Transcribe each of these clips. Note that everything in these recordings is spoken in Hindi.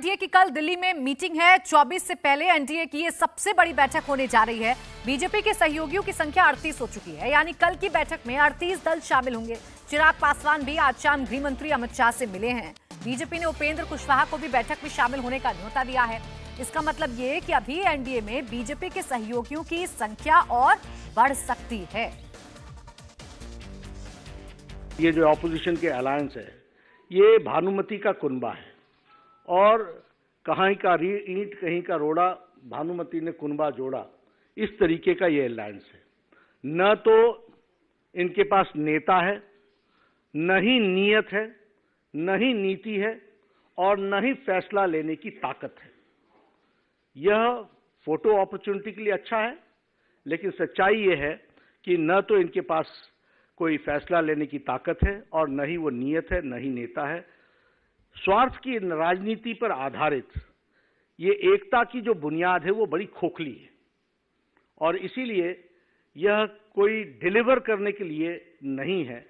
एनडीए की कल दिल्ली में मीटिंग है। 24 से पहले एनडीए की ये सबसे बड़ी बैठक होने जा रही है। बीजेपी के सहयोगियों की संख्या 38 हो चुकी है, यानी कल की बैठक में 38 दल शामिल होंगे। चिराग पासवान भी आज शाम गृह मंत्री अमित शाह से मिले हैं। बीजेपी ने उपेंद्र कुशवाहा को भी बैठक में शामिल होने का न्योता दिया है। इसका मतलब ये कि अभी एनडीए में बीजेपी के सहयोगियों की संख्या और बढ़ सकती है। ये जो ऑपोजिशन के अलायंस है, ये भानुमति का कुनबा है और कहीं का ईंट कहीं का रोड़ा, भानुमति ने कुनबा जोड़ा, इस तरीके का ये अलायंस है। न तो इनके पास नेता है, न ही नीयत है, न ही नीति है और न ही फैसला लेने की ताकत है। यह फोटो अपॉर्चुनिटी के लिए अच्छा है, लेकिन सच्चाई ये है कि न तो इनके पास कोई फैसला लेने की ताकत है और न ही वो नीयत है, न ही नेता है। स्वार्थ की राजनीति पर आधारित ये एकता की जो बुनियाद है वो बड़ी खोखली है और इसीलिए यह कोई डिलीवर करने के लिए नहीं है।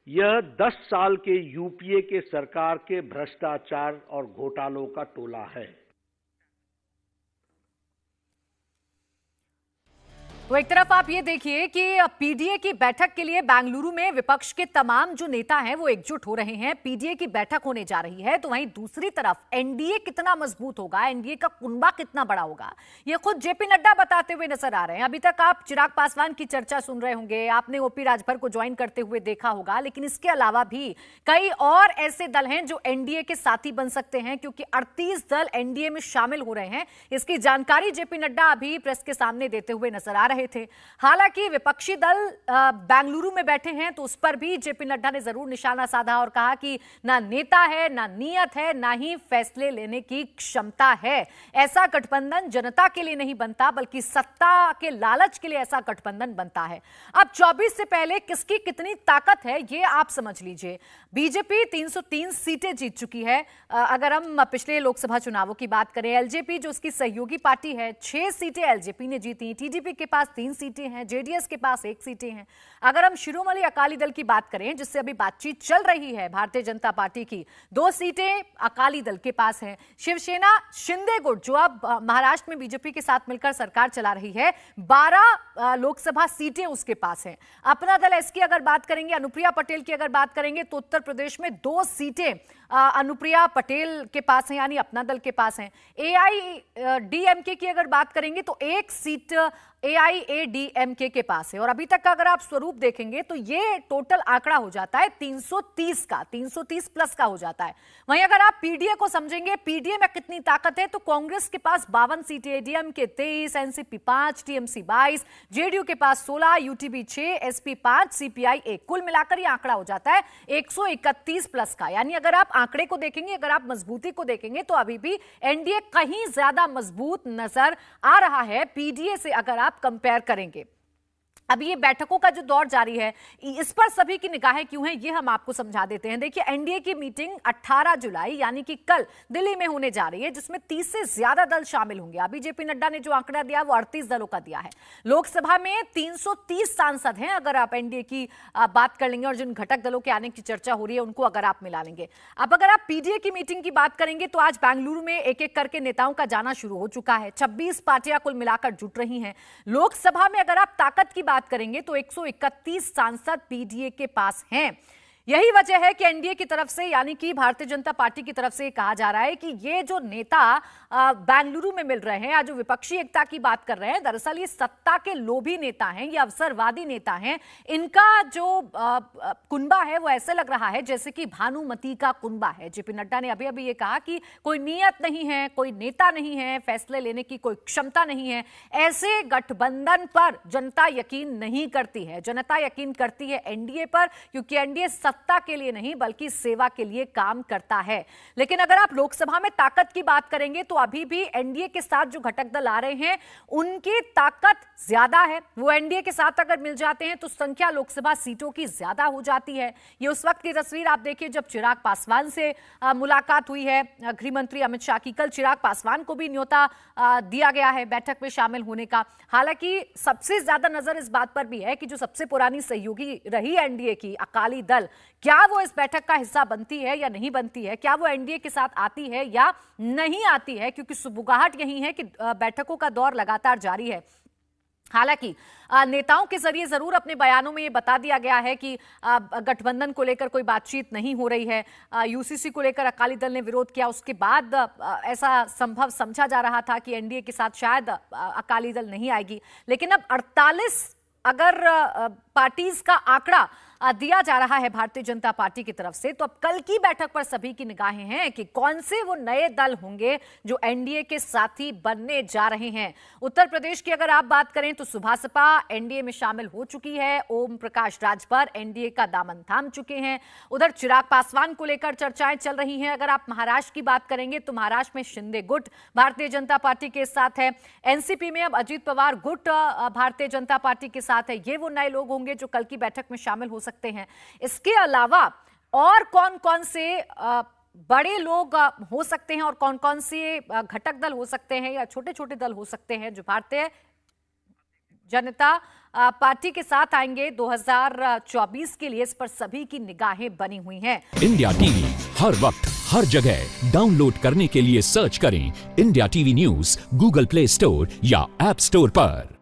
यह 10 साल के यूपीए के सरकार के भ्रष्टाचार और घोटालों का टोला है। तो एक तरफ आप ये देखिए कि पीडीए की बैठक के लिए बेंगलुरु में विपक्ष के तमाम जो नेता हैं वो एकजुट हो रहे हैं। पीडीए की बैठक होने जा रही है, तो वहीं दूसरी तरफ एनडीए कितना मजबूत होगा, एनडीए का कुनबा कितना बड़ा होगा, ये खुद जेपी नड्डा बताते हुए नजर आ रहे हैं। अभी तक आप चिराग पासवान की चर्चा सुन रहे होंगे, आपने ओपी राजभर को ज्वाइन करते हुए देखा होगा, लेकिन इसके अलावा भी कई और ऐसे दल हैं जो एनडीए के साथी बन सकते हैं, क्योंकि 38 दल एनडीए में शामिल हो रहे हैं। इसकी जानकारी जेपी नड्डा अभी प्रेस के सामने देते हुए नजर आ रहे थे। हालांकि विपक्षी दल बेंगलुरु में बैठे हैं, तो उस पर भी जेपी नड्डा ने जरूर निशाना साधा और कहा कि ना नेता है, ना नीयत है, ना ही फैसले लेने की क्षमता है। ऐसा गठबंधन जनता के लिए नहीं बनता, बल्कि सत्ता के लालच के लिए ऐसा गठबंधन बनता है। अब 24 से पहले किसकी कितनी ताकत है ये आप समझ लीजिए। बीजेपी 303 सीटें जीत चुकी है। अगर हम पिछले लोकसभा चुनावों की बात करें, एलजेपी जो उसकी सहयोगी पार्टी है, 6 सीटें एलजेपी ने जीती। टीडीपी के पास 3 सीटें हैं, जेडीएस के पास 1 सीटें हैं। अगर हम शिरोमणि अकाली दल की बात करें, जिससे अभी बातचीत चल रही है भारतीय जनता पार्टी की, 2 सीटें अकाली दल के पास हैं। शिवसेना शिंदे गुट जो अब महाराष्ट्र में बीजेपी के साथ मिलकर सरकार चला रही है, 12 लोकसभा सीटें उसके पास हैं। अपना दल एस की अगर बात करेंगे, अनुप्रिया पटेल की अगर बात करेंगे, तो उत्तर प्रदेश में 2 सीटें अनुप्रिया पटेल के पास हैं, यानी अपना दल के पास हैं। एआईडीएमके की अगर बात करेंगे तो 1 सीट एआईएडीएमके के पास है। और अभी तक का अगर आप स्वरूप देखेंगे तो ये टोटल आंकड़ा हो जाता है 330 का, 330 प्लस का हो जाता है। वहीं अगर आप पीडीए को समझेंगे, पीडीए में कितनी ताकत है, तो कांग्रेस के पास 52 सीटें, एडीएमके 23, एनसीपी 5, टीएमसी 22, जेडीयू के पास 16, यूटीबी 6, एसपी 5, सीपीआई 1। कुल मिलाकर ये आंकड़ा हो जाता है 131 प्लस का। यानी अगर आप आंकड़े को देखेंगे, अगर आप मजबूती को देखेंगे, तो अभी भी एनडीए कहीं ज्यादा मजबूत नजर आ रहा है पीडीए से अगर आप कंपेयर करेंगे। अब ये बैठकों का जो दौर जारी है, इस पर सभी की निगाहें क्यों हैं, ये हम आपको समझा देते हैं। देखिए, एनडीए की मीटिंग 18 जुलाई यानी कि कल दिल्ली में होने जा रही है, जिसमें 30 से ज्यादा दल शामिल होंगे। अभी जेपी नड्डा ने जो आंकड़ा दिया वो 38 दलों का दिया है। लोकसभा में 330 सांसद हैं अगर आप एनडीए की बात कर लेंगे, और जिन घटक दलों के आने की चर्चा हो रही है उनको अगर आप मिला लेंगे। अब अगर आप पीडीए की मीटिंग की बात करेंगे, तो आज बेंगलुरु में एक एक करके नेताओं का जाना शुरू हो चुका है। 26 पार्टियां कुल मिलाकर जुट रही हैं। लोकसभा में अगर आप ताकत की बात करेंगे तो 131 सांसद पीडीए के पास हैं। यही वजह है कि एनडीए की तरफ से, यानी कि भारतीय जनता पार्टी की तरफ से कहा जा रहा है कि ये जो नेता बेंगलुरु में मिल रहे हैं या जो विपक्षी एकता की बात कर रहे हैं, दरअसल ये सत्ता के लोभी नेता हैं, ये अवसरवादी नेता हैं। इनका जो कुनबा है वो ऐसे लग रहा है जैसे कि भानुमति का कुनबा है। जेपी नड्डा ने अभी अभी ये कहा कि कोई नीयत नहीं है, कोई नेता नहीं है, फैसले लेने की कोई क्षमता नहीं है। ऐसे गठबंधन पर जनता यकीन नहीं करती है। जनता यकीन करती है एनडीए पर, क्योंकि एनडीए सत्ता के लिए नहीं बल्कि सेवा के लिए काम करता है। लेकिन अगर आप लोकसभा में ताकत की बात करेंगे, तो अभी भी एनडीए के साथ जो घटक दल आ रहे हैं उनकी ताकत ज्यादा है। वो एनडीए के साथ अगर मिल जाते हैं तो संख्या लोकसभा सीटों की ज्यादा हो जाती है। ये उस वक्त की तस्वीर आप देखिए जब चिराग पासवान से मुलाकात हुई है गृह मंत्री अमित शाह की। कल चिराग पासवान को भी न्योता दिया गया है बैठक में शामिल होने का। हालांकि सबसे ज्यादा नजर इस बात पर भी है कि जो सबसे पुरानी सहयोगी रही एनडीए की अकाली दल, क्या वो इस बैठक का हिस्सा बनती है या नहीं बनती है, क्या वो एनडीए के साथ आती है या नहीं आती है, क्योंकि सुबुगाहट यही है कि बैठकों का दौर लगातार जारी है। हालांकि नेताओं के जरिए जरूर अपने बयानों में ये बता दिया गया है कि गठबंधन को लेकर कोई बातचीत नहीं हो रही है। यूसीसी को लेकर अकाली दल ने विरोध किया, उसके बाद ऐसा संभव समझा जा रहा था कि एनडीए के साथ शायद अकाली दल नहीं आएगी। लेकिन अब 48 अगर पार्टीज का आंकड़ा दिया जा रहा है भारतीय जनता पार्टी की तरफ से, तो अब कल की बैठक पर सभी की निगाहें हैं कि कौन से वो नए दल होंगे जो एनडीए के साथी बनने जा रहे हैं। उत्तर प्रदेश की अगर आप बात करें तो सुभासपा एनडीए में शामिल हो चुकी है, ओम प्रकाश राजभर एनडीए का दामन थाम चुके हैं। उधर चिराग पासवान को लेकर चर्चाएं चल रही हैं। अगर आप महाराष्ट्र की बात करेंगे तो महाराष्ट्र में शिंदे गुट भारतीय जनता पार्टी के साथ है। एनसीपी में अब अजित पवार गुट भारतीय जनता पार्टी के साथ है। ये वो नए लोग होंगे जो कल की बैठक में शामिल हो सकते हैं। इसके अलावा और कौन कौन से बड़े लोग हो सकते हैं और कौन कौन से घटक दल हो सकते हैं या छोटे छोटे दल हो सकते हैं जो भारतीय जनता पार्टी के साथ आएंगे 2024 के लिए, इस पर सभी की निगाहें बनी हुई हैं। इंडिया टीवी हर वक्त हर जगह डाउनलोड करने के लिए सर्च करें India TV news Google play store या ऐप स्टोर पर।